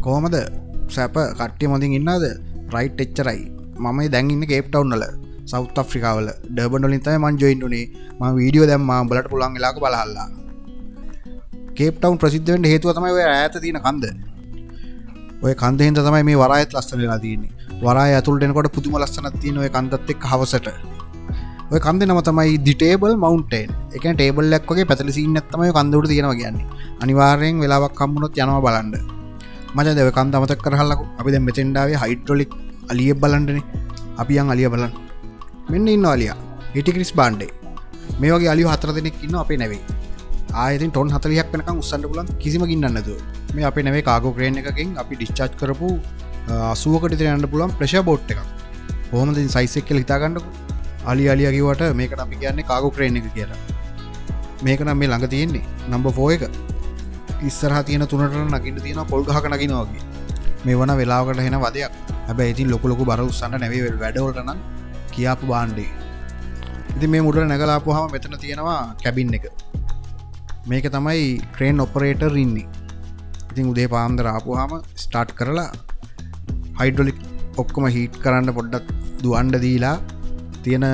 කොහමද සැප කට්ටිය මොඳින් ඉන්නවද? රයිට් එච්චරයි. මම දැන් ඉන්නේ කේප් ටවුන් වල, සවුත් අප්‍රිකාවල. ඩර්බන් වලින් තමයි මම ජොයින් උනේ. මම වීඩියෝ දැම්මා උඹලට පුළුවන් වෙලාවක බලහල්ලා. කේප් ටවුන් ප්‍රසිද්ධ වෙන්න හේතුව තමයි ඔය ඈත තියෙන කන්ද. ඔය කන්ද හින්දා තමයි මේ වරායත් ලස්සන වෙලා තියෙන්නේ. වරාය ඇතුළට එනකොට පුදුම ලස්සනක් තියෙන ඔය කන්දත් එක්ක හවසට. ඔය කන්දේ නම තමයි ದಿ ටේබල් මවුන්ටේන්. ඒ කියන්නේ ටේබල් එකක් වගේ පැතලි සීන් එකක් තමයි ඔය කන්ද උඩ තියෙනවා කියන්නේ. අනිවාර්යෙන් වෙලාවක් හම්බුනොත් යනවා බලන්න. මචං දැන් ඔය කන්ද අමතක කරහල්ලකෝ. අපි දැන් මෙතෙන්ට ආවේ හයිඩ්‍රොලික් අලියෙක් බලන්නනේ. අපි යන් අලිය බලන්න. මෙන්න ඉන්නවා අලියා. හිටි ක්‍රිස් බාන්ඩේ. මේ වගේ අලියෝ 4 දෙනෙක් ඉන්නවා අපේ නැවේ. ආයෙත් ටොන් 40ක් වෙනකන් උස්සන්න පුළුවන් කිසිම ගින්නක් නැතුව. මේ අපේ නැවේ කාගෝ ක්‍රේන් එකකින් අපි ඩිස්චාර්ජ් කරපු 80කට විතර යන්න පුළුවන් ප්‍රෙෂර් බෝට් එකක්. කොහොමද ඉතින් සයිස් එක කියලා හිතා ගන්නකො. අලියා කිව්වට මේකට අපි කියන්නේ කාගෝ ක්‍රේන් එක කියලා. මේක නම් මේ ළඟ තියෙන්නේ නම්බර් 4 එක. ඉස්සරහා තියෙන තුනට නගින්න තියෙනවා පොල් ගහක නගිනවා වගේ. මේ වන වෙලාවකට එන වදයක්. හැබැයි ඉතින් ලොකු ලොකු බර උස්සන්න නැවේ වැඩවලට නම් කියාපු බාණ්ඩේ. ඉතින් මේ මුඩට නැගලා ආපුවාම මෙතන තියෙනවා කැබින් එක. මේක තමයි ක්‍රේන් ඔපරේටර් ඉන්නේ. ඉතින් උදේ පාන්දර ආපුවාම ස්ටාර්ට් කරලා හයිඩ්‍රොලික් ඔක්කොම හීට් කරන්න පොඩ්ඩක් දුවන්න දීලා තියෙන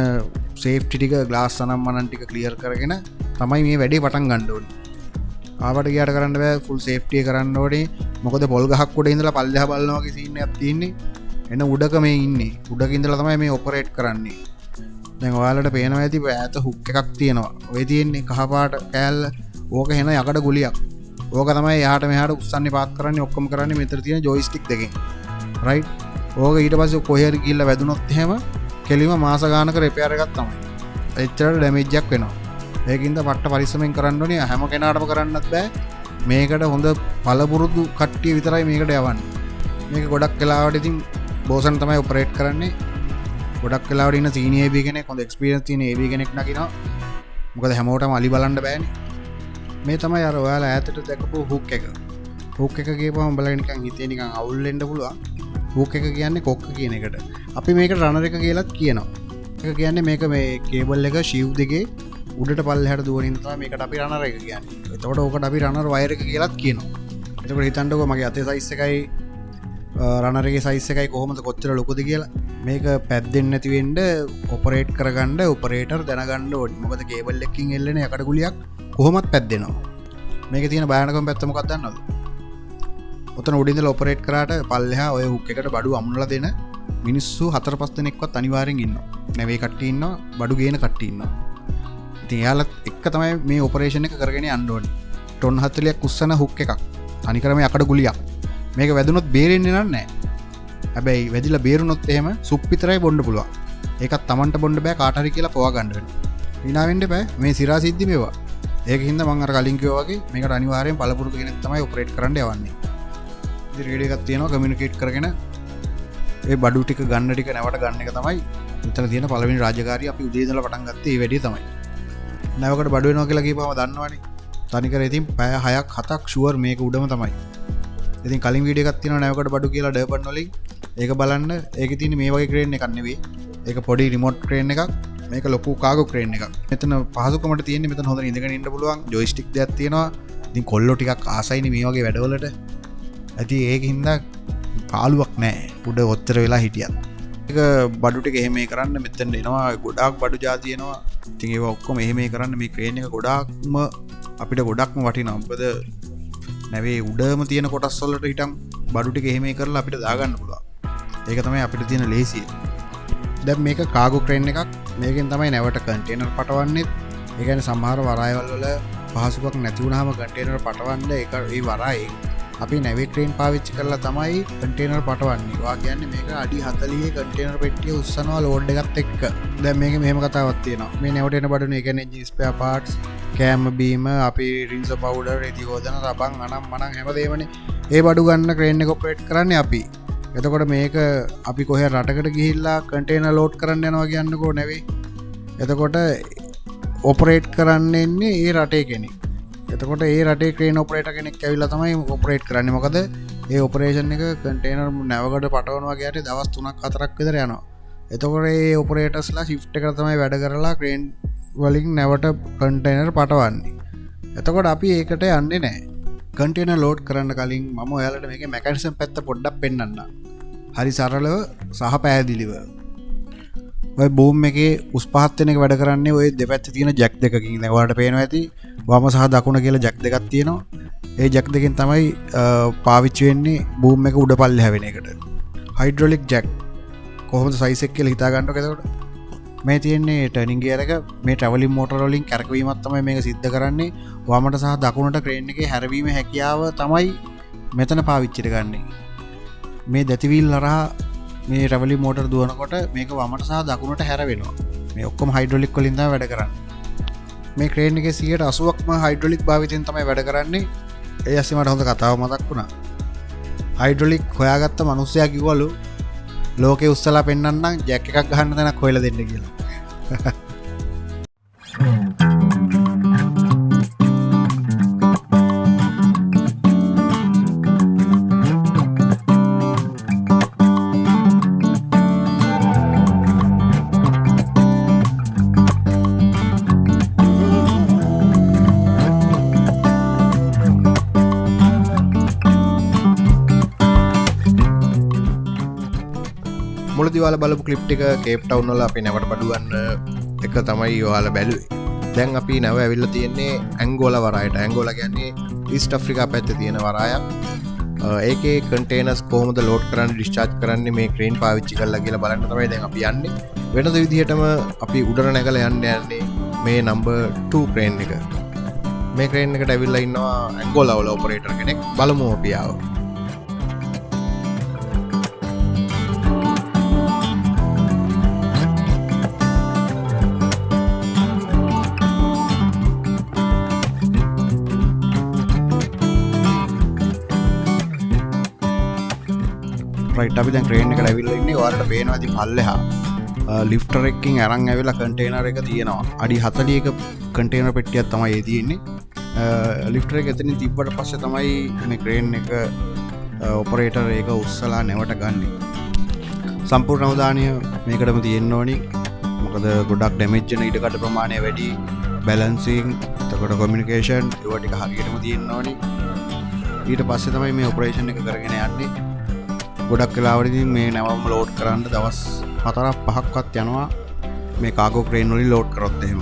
සේෆ්ටි ටික ග්ලාස් අනම්මනන් ටික ක්ලියර් කරගෙන තමයි මේ වැඩේ පටන් ගන්න ඕනේ. ආවට ගියාට කරන්න බෑ ෆුල් සේෆ්ටි එක කරන්න ඕනේ. මොකද පොල් ගහක් උඩ ඉඳලා පල්ලෙහා බලනවා වගේ සීන් එකක් තියෙන්නේ. එන උඩක මේ ඉන්නේ. උඩක ඉඳලා තමයි මේ ඔපරේට් කරන්නේ. දැන් ඔයාලට පේනවා ඇති ඈත හුක් එකක් තියෙනවා. ඔය තියෙන්නේ කහපාට කෑල්ල. ඕක එන යකඩ ගුලියක්. ඕක තමයි එහාට මෙහාට උස්සන්නේ පාත් කරන්නේ ඔක්කොම කරන්නේ මෙතන තියෙන ජොයිස්ටික් දෙකෙන්. රයිට්. ඕක ඊට පස්සේ කොහේ හරි ගිහිල්ලා වැදුනොත් එහෙම කෙලිම මාස ගානක රිපෙයාර් එකක් තමයි. එච්චර ඩැමේජ් එකක් වෙනවා. ඒකින්ද පට්ට පරිස්සමෙන් කරන්න ඕනේ. හැම කෙනාටම කරන්නත් බෑ. මේකට හොඳ පළපුරුදු කට්ටිය විතරයි මේකට යවන්නේ. මේක ගොඩක් වෙලාවට ඉතින් බෝසන් තමයි ඔපරේට් කරන්නේ. ගොඩක් වෙලාවට ඉන්න සීනියර් AB කෙනෙක් හොඳ එක්ස්පීරියන්ස් තියෙන AB කෙනෙක් නගිනවා. මොකද හැමෝටම අලි බලන්න බෑනේ. මේ තමයි අර ඔයාලා ඈතට දැකපු හුක් එක. හුක් එක කියපුවම උඹලා නිකන් හිතේ නිකන් අවුල් වෙන්න පුළුවන්. හුක් එක කියන්නේ කොක්ක කියන එකට. අපි මේකට රනර් එක කියලාත් කියනවා. ඒක කියන්නේ මේක මේ කේබල් එක ෂීව් දෙකේ උඩට පල්ලෙහාට දුවන ඉන්න තමයි මේකට අපි රනර් එක කියන්නේ. එතකොට ඕකට අපි රනර් වයර් එක කියලාත් කියනවා. එතකොට හිතන්නකෝ මගේ අතේ සයිස් එකයි රනර් එකේ සයිස් එකයි කොහොමද කොච්චර ලොකුද කියලා. මේක පැද්දෙන්නේ නැති වෙන්න ඔපරේට් කරගන්න ඔපරේටර් දැනගන්න ඕනේ. මොකද කේබල් එකකින් එල්ලෙන යකඩ ගුලියක් කොහොමත් පැද්දෙනවා. මේකේ තියෙන භයානකම පැත්ත මොකක්ද දන්නවද? ඔතන උඩින් ඉඳලා ඔපරේට් කරාට පල්ලෙහා ඔය හුක් එකට බඩු අමුණලා දෙන මිනිස්සු 4-5 දෙනෙක්වත් අනිවාර්යෙන් ඉන්නවා. නැවේ කට්ටිය ඉන්නවා, බඩු ගේන කට්ටිය ඉන්නවා. ඉතින් එයාලත් එක්ක තමයි මේ ඔපරේෂන් එක කරගෙන යන්න ඕනේ. ටොන් 40ක් උස්සන හුක් එකක්. තනිකරම යකඩ ගුලියක්. මේක වැදුනොත් බේරෙන්නේ නැහැ. හැබැයි වැදිලා බේරුනොත් එහෙම සුප් විතරයි බොන්න පුළුවන්. ඒකත් Tamanට බොන්න බෑ කාට හරි කියලා පොවා ගන්න වෙනවා. hina වෙන්න බෑ. මේ සිරා සිද්ධි මේවා. ඒකින්ද මම අර කලින් කිව්වා වගේ මේකට අනිවාර්යෙන් පළපුරුදු කෙනෙක් තමයි ඔපරේට් කරන්න යවන්නේ. ඉතින් රේඩියෝ එකක් තියෙනවා කමියුනිකේට් කරගෙන ඒ බඩු ටික ගන්න ටික නැවට ගන්න එක තමයි මෙතන තියෙන පළවෙනි රාජකාරිය. අපි උදේ ඉඳලා පටන් ගත්තේ මේ වැඩේ තමයි. නැවකට බඩු වෙනවා කියලා කියපුවම දන්නවනේ. තනිකර ඉතින් පැය 6ක් 7ක් ෂුවර් මේක උඩම තමයි. ඉතින් කලින් වීඩියෝ එකක් තියෙනවා නැවකට බඩු කියලා ඩර්බන් වලින්. ඒක බලන්න. ඒකේ තියෙන මේ වගේ ක්‍රේන් එකක් නෙවෙයි. ඒක පොඩි රිමෝට් ක්‍රේන් එකක්. මේක ලොකු කාගෝ ක්‍රේන් එකක්. මෙතන පහසුකමට තියෙන්නේ මෙතන හොඳට ඉඳගෙන ඉන්න පුළුවන් ජොයිස්ටික් දෙයක් තියෙනවා. ඉතින් කොල්ලෝ ටිකක් ආසයිනේ මේ වගේ වැඩවලට. ඉතින් ඒකින්ද කාලුවක් නැහැ. උඩ ඔච්චර වෙලා හිටියත්. ඒක බඩු ටික එහෙම කරන්න මෙතෙන් එනවා. ගොඩාක් බඩු ಜಾති එනවා. ඉතින් ඒව ඔක්කොම එහෙම කරන්න මේ ක්‍රේන් එක ගොඩාක්ම අපිට ගොඩක්ම වටිනවා. මොකද නැවේ උඩම තියෙන කොටස් වලට හිටන් බඩු ටික එහෙම කරලා අපිට දාගන්න පුළුවන්. ඒක තමයි අපිට තියෙන ලේසිය. දැන් මේක කාගෝ ක්‍රේන් එකක්. මේකෙන් තමයි නැවට කන්ටේනර් පටවන්නේ. ඒ කියන්නේ සමහර වරායවල වල පහසුකමක් නැති වුනහම කන්ටේනර් පටවන්න ඒක ඒ වරායේ අපි නැවේ ක්‍රේන් පාවිච්චි කරලා තමයි කන්ටේනර් පටවන්නේ. වා කියන්නේ මේක අඩි 40 කන්ටේනර් පෙට්ටිය උස්සනවා ලෝඩ් එකත් එක්ක. දැන් මේක මෙහෙම කතාවක් තියෙනවා. මේ නැවට එන බඩුනේ ඒ කියන්නේ එන්ජින් ස්පෙයා පාර්ට්ස්, කෑම බීම, අපි රින්ස පවුඩර්, රෙදි හොදන රබන් අනම් මනම් හැමදේමනේ. ඒ බඩු ගන්න ක්‍රේන් එක ඔපරේට් කරන්නේ අපි. එතකොට මේක අපි කොහේ රටකට ගිහිල්ලා කන්ටේනර් ලෝඩ් කරන්න යනවා කියන්නකෝ නැවේ. එතකොට ඔපරේට් කරන්න එන්නේ ඒ රටේ කෙනෙක්. එතකොට ඒ රටේ ක්‍රේන් ඔපරේටර් කෙනෙක් ඇවිල්ලා තමයි ඔපරේට් කරන්නේ. මොකද ඒ ඔපරේෂන් එක කන්ටේනර් නැවකට පටවනවා කියන්නේ දවස් 3ක් 4ක් විතර යනවා. එතකොට ඒ ඔපරේටර්ස්ලා ෂිෆ්ට් එකට තමයි වැඩ කරලා ක්‍රේන් වලින් නැවට කන්ටේනර් පටවන්නේ. එතකොට අපි ඒකට යන්නේ නැහැ. කන්ටේනර් ලෝඩ් කරන්න කලින් මම ඔයාලට මේකේ මෙකැනිසම් පැත්ත පොඩ්ඩක් පෙන්නන්නම්. හරි සරලව සහ පැහැදිලිව. ඔය බූම් එකේ උස් පහත් වෙන එක වැඩ කරන්නේ ඔය දෙපැත්තේ තියෙන ජැක් දෙකකින්. දැන් ඔයාලට පේනවා ඇති වම සහ දකුණ කියලා ජැක් දෙකක් තියෙනවා. ඒ ජැක් දෙකෙන් තමයි පාවිච්චි වෙන්නේ බූම් එක උඩ පල්ලෙහා වෙන එකට. හයිඩ්‍රොලික් ජැක් කොහොමද සයිස් එක කියලා හිතා ගන්නකො එතකොට. මේ තියෙන්නේ ටර්නින් ගියර් එක. මේ ට්‍රැවලින් මෝටර වලින් කැරකවීමක් තමයි මේක සිද්ධ කරන්නේ. වමට සහ දකුණට ක්‍රේන් එකේ හැරවීමේ හැකියාව තමයි මෙතන පාවිච්චිට ගන්නෙ. මේ දැතිවිල් හරහා මේ ට්‍රැවලින් මෝටර දුවනකොට මේක වමට සහ දකුණට හැරවෙනවා. මේ ඔක්කොම හයිඩ්‍රොලික් වලින් තමයි වැඩ කරන්නේ. මේ ක්‍රේන් එකේ 80%ක්ම හයිඩ්‍රොලික් භාවිතයෙන් තමයි වැඩ කරන්නේ. ඒ ඇස්සේ මට හොඳ කතාව මතක් වුණා. හයිඩ්‍රොලික් හොයාගත්ත මිනිස්සයා කිව්වලු ලෝකේ උස්සලා පෙන්නන්නම් ජැක් එකක් ගහන්න තැනක් හොයලා දෙන්න කියලා. මුලදිවාල බලපු ක්ලිප් එක කේප් ටවුන් වල අපි නැවට බඩුවන්න එක තමයි ඔයාලා බැලුවේ. දැන් අපි නැව ඇවිල්ලා තියෙන්නේ ඇංගෝලා වරායට. ඇංගෝලා කියන්නේ ඊස්ට් අප්‍රිකා පැත්තේ තියෙන වරායක්. ඒකේ කන්ටේනර්ස් කොහොමද ලෝඩ් කරන්නේ ඩිස්චාර්ජ් කරන්නේ මේ ක්‍රේන් පාවිච්චි කරලා කියලා බලන්න තමයි දැන් අපි යන්නේ. වෙනද විදිහටම අපි උඩර නැගලා යන්නේ මේ නම්බර් 2 ක්‍රේන් එක. මේ ක්‍රේන් එකට ඇවිල්ලා ඉන්නවා ඇංගෝලා වල ඔපරේටර් කෙනෙක්. බලමු අපි ආව. අපි දැන් ක්‍රේන් එකට ඇවිල්ලා ඉන්නේ. ඔයාලට පේනවා ඉතින් පල්ලෙහා ලිෆ්ටර් එකකින් අරන් ඇවිල්ලා කන්ටේනර් එක තියෙනවා. අඩි 40ක කන්ටේනර් පෙට්ටියක් තමයි ඒ තියෙන්නේ. ලිෆ්ටර් එක එතනින් තිබ්බට පස්සේ තමයි මේ ක්‍රේන් එක ඔපරේටර් එක උස්සලා නැවට ගන්නෙ. සම්පූර්ණ අවධානය මේකටම තියෙන්න ඕනි. මොකද ගොඩක් ඩැමේජ් වෙන ඉඩකඩ ප්‍රමාණය වැඩි. බැලන්සින්, එතකොට කොමියුනිකේෂන් ඒවා ටික හරියටම තියෙන්න ඕනි. ඊට පස්සේ තමයි මේ ඔපරේෂන් එක කරගෙන යන්නේ. ගොඩක් වෙලාවටදී මේ නැවම ලෝඩ් කරන්න දවස් 4-5ක්වත් යනවා මේ කාගෝ ක්‍රේන් වලින් ලෝඩ් කරොත් එහෙම.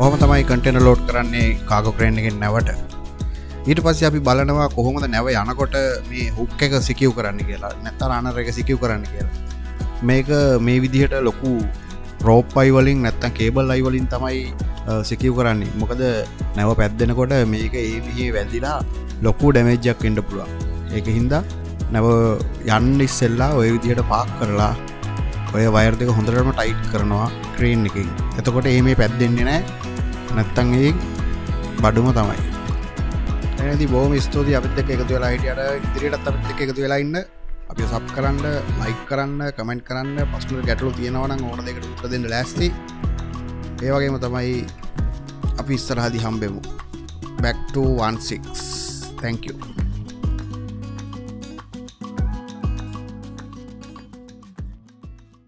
ඔහොම තමයි කන්ටේනර් ලෝඩ් කරන්නේ කාගෝ ක්‍රේන් එකෙන් නැවට. ඊට පස්සේ අපි බලනවා කොහොමද නැව යනකොට මේ හුක් එක සිකියු කරන්න කියලා. නැත්නම් රනර් එක සිකියු කරන්න කියලා. මේක මේ විදිහට ලොකු රෝප් අයි වලින් නැත්නම් කේබල් අයි වලින් තමයි සිකියු කරන්නේ. මොකද නැව පැද්දෙනකොට මේක ඒ විදිහේ වැදිලා ලොකු ඩැමේජ් එකක් එන්න පුළුවන්. ඒක හින්දා නැව යන්න ඉස්සෙල්ලා ওই විදිහට පාක් කරලා ඔය වයර් දෙක හොඳටම ටයිට් කරනවා ක්‍රේන් එකකින්. එතකොට මේ පැද්දෙන්නේ නැහැ. නැත්තම් ඒ බඩුම තමයි. එහෙනම් බොහොම ස්තුතියි අපිත් එක්ක එකතු වෙලා හිටියට. ඉදිරියටත් අපිත් එක්ක එකතු වෙලා ඉන්න. අපි සබ් කරන්න, ලයික් කරන්න, කමෙන්ට් කරන්න, ප්‍රශ්න ගැටලු තියෙනවා නම් ඕන දෙයකට උත්තර දෙන්න ලෑස්ති. ඒ වගේම තමයි අපි ඉස්සරහදී හම්බෙමු. back to 16. Thank you.